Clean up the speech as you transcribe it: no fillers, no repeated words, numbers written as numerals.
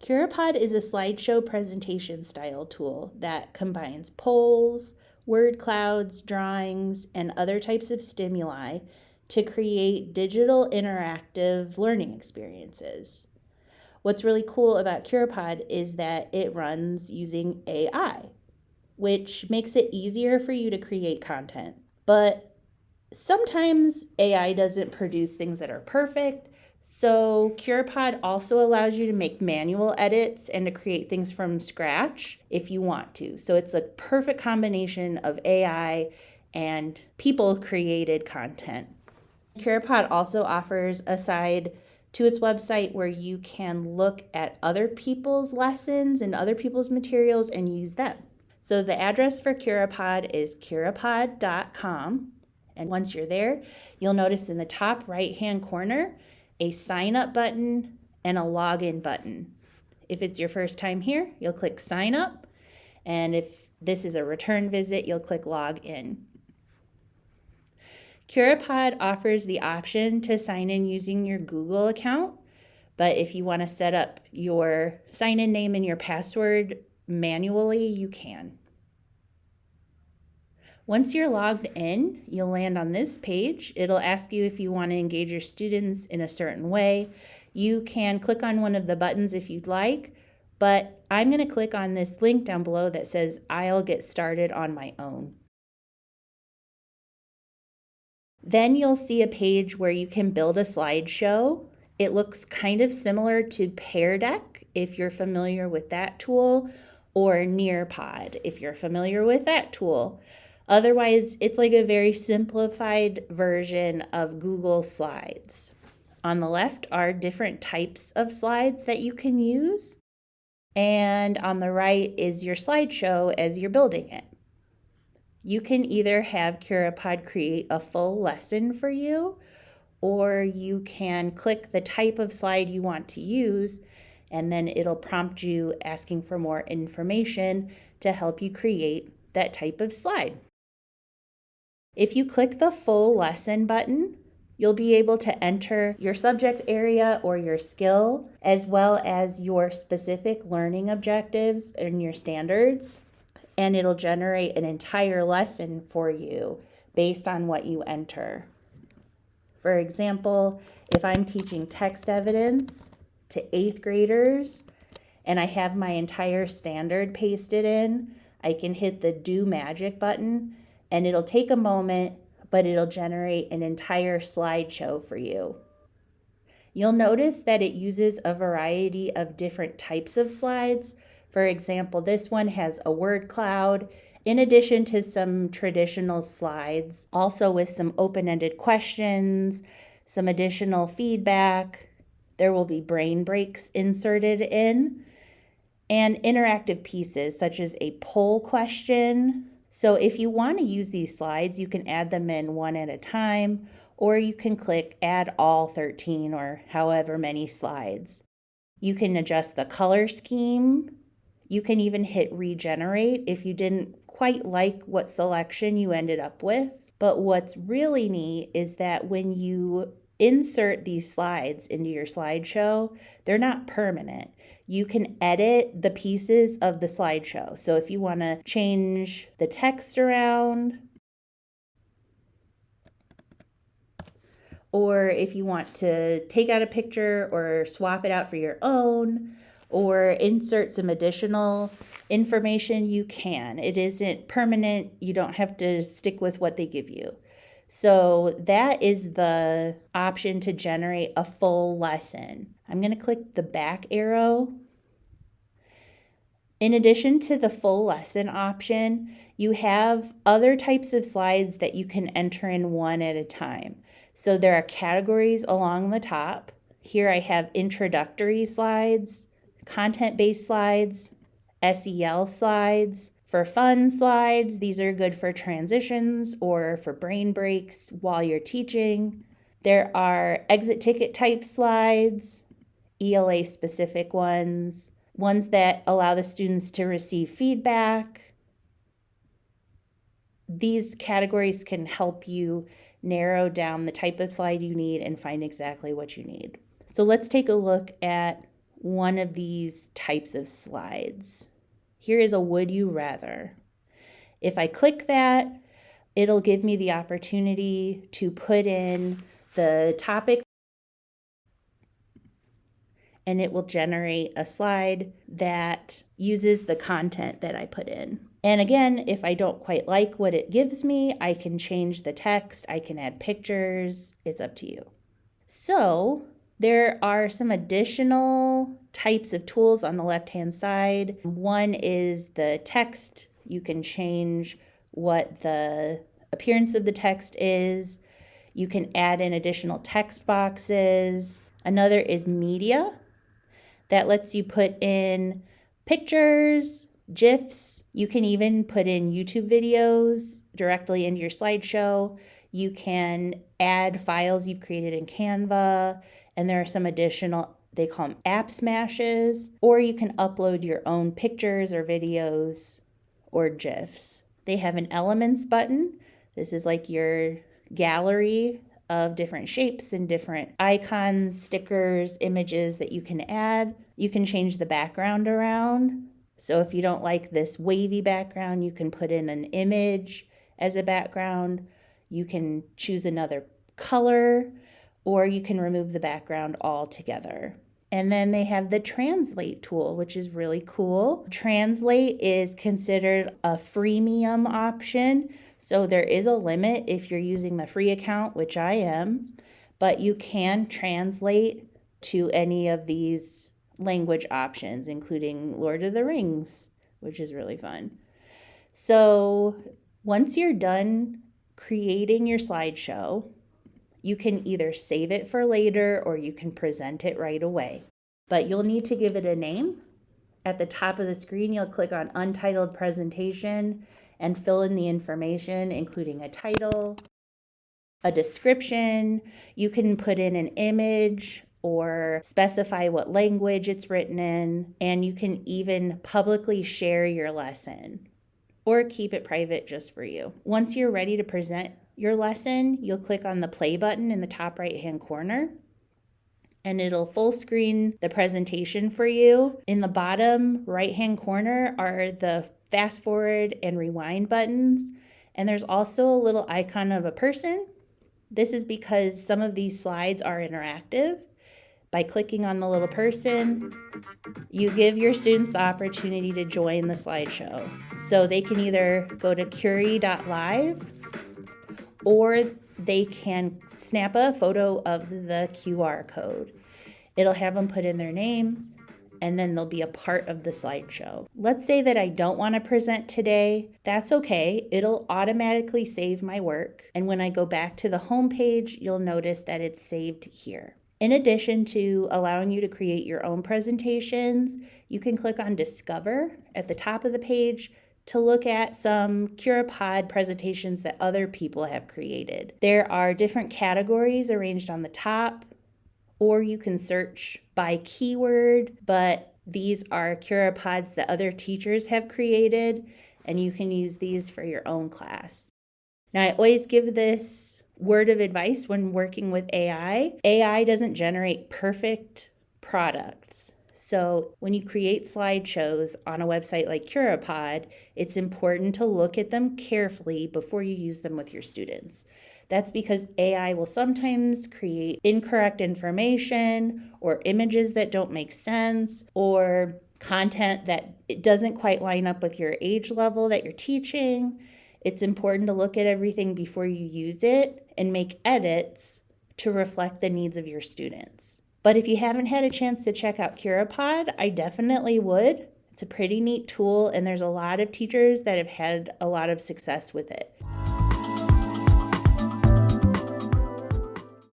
Curipod is a slideshow presentation style tool that combines polls, word clouds, drawings, and other types of stimuli to create digital interactive learning experiences. What's really cool about Curipod is that it runs using AI, which makes it easier for you to create content. But sometimes AI doesn't produce things that are perfect. So Curipod also allows you to make manual edits and to create things from scratch if you want to. So it's a perfect combination of AI and people created content. Curipod also offers a side to its website where you can look at other people's lessons and other people's materials and use them. So the address for Curipod is curipod.com. And once you're there, you'll notice in the top right-hand corner a sign up button and a login button. If it's your first time here, you'll click sign up. And if this is a return visit, you'll click log in. Curipod offers the option to sign in using your Google account, but if you want to set up your sign-in name and your password manually, you can. Once you're logged in, you'll land on this page. It'll ask you if you want to engage your students in a certain way. You can click on one of the buttons if you'd like, but I'm going to click on this link down below that says I'll get started on my own. Then you'll see a page where you can build a slideshow. It looks kind of similar to Pear Deck if you're familiar with that tool, or Nearpod if you're familiar with that tool. Otherwise, it's like a very simplified version of Google Slides. On the left are different types of slides that you can use, and on the right is your slideshow as you're building it. You can either have Curipod create a full lesson for you, or you can click the type of slide you want to use, and then it'll prompt you asking for more information to help you create that type of slide. If you click the full lesson button, you'll be able to enter your subject area or your skill, as well as your specific learning objectives and your standards, and it'll generate an entire lesson for you based on what you enter. For example, if I'm teaching text evidence to 8th graders and I have my entire standard pasted in, I can hit the Do Magic button and it'll take a moment, but it'll generate an entire slideshow for you. You'll notice that it uses a variety of different types of slides. For example, this one has a word cloud, in addition to some traditional slides, also with some open-ended questions, some additional feedback. There will be brain breaks inserted in, and interactive pieces such as a poll question. So if you want to use these slides, you can add them in one at a time, or you can click Add All 13 or however many slides. You can adjust the color scheme. You can even hit Regenerate if you didn't quite like what selection you ended up with. But what's really neat is that when you insert these slides into your slideshow, they're not permanent. You can edit the pieces of the slideshow. So if you want to change the text around, or if you want to take out a picture or swap it out for your own, or insert some additional information, you can. It isn't permanent. You don't have to stick with what they give you. So that is the option to generate a full lesson. I'm going to click the back arrow. In addition to the full lesson option, you have other types of slides that you can enter in one at a time. So there are categories along the top. Here I have introductory slides, content-based slides, SEL slides. For fun slides, these are good for transitions or for brain breaks while you're teaching. There are exit ticket type slides, ELA specific ones that allow the students to receive feedback. These categories can help you narrow down the type of slide you need and find exactly what you need. So let's take a look at one of these types of slides. Here is a would you rather. If I click that, it'll give me the opportunity to put in the topic, and it will generate a slide that uses the content that I put in. And again, if I don't quite like what it gives me, I can change the text, I can add pictures, it's up to you. So there are some additional types of tools on the left-hand side. One is the text. You can change what the appearance of the text is. You can add in additional text boxes. Another is media. That lets you put in pictures, GIFs. You can even put in YouTube videos directly into your slideshow. You can add files you've created in Canva, and there are some additional, they call them app smashes, or you can upload your own pictures or videos or GIFs. They have an elements button. This is like your gallery of different shapes and different icons, stickers, images that you can add. You can change the background around. So if you don't like this wavy background, you can put in an image as a background. You can choose another color, or you can remove the background altogether. And then they have the Translate tool, which is really cool. Translate is considered a freemium option. So there is a limit if you're using the free account, which I am, but you can translate to any of these language options, including Lord of the Rings, which is really fun. So once you're done creating your slideshow, you can either save it for later or you can present it right away. But you'll need to give it a name. At the top of the screen, you'll click on Untitled Presentation and fill in the information, including a title, a description. You can put in an image or specify what language it's written in, and you can even publicly share your lesson or keep it private just for you. Once you're ready to present your lesson, you'll click on the play button in the top right-hand corner, and it'll full screen the presentation for you. In the bottom right-hand corner are the fast forward and rewind buttons, and there's also a little icon of a person. This is because some of these slides are interactive. By clicking on the little person, you give your students the opportunity to join the slideshow. So they can either go to Curie.live or they can snap a photo of the QR code. It'll have them put in their name, and then they'll be a part of the slideshow. Let's say that I don't want to present today. That's okay. It'll automatically save my work. And when I go back to the home page, you'll notice that it's saved here. In addition to allowing you to create your own presentations, you can click on Discover at the top of the page to look at some Curipod presentations that other people have created. There are different categories arranged on the top, or you can search by keyword, but these are Curipods that other teachers have created, and you can use these for your own class. Now, I always give this word of advice when working with AI. AI doesn't generate perfect products. So when you create slideshows on a website like Curipod, it's important to look at them carefully before you use them with your students. That's because AI will sometimes create incorrect information or images that don't make sense or content that it doesn't quite line up with your age level that you're teaching. It's important to look at everything before you use it and make edits to reflect the needs of your students. But if you haven't had a chance to check out Curipod, I definitely would. It's a pretty neat tool, and there's a lot of teachers that have had a lot of success with it.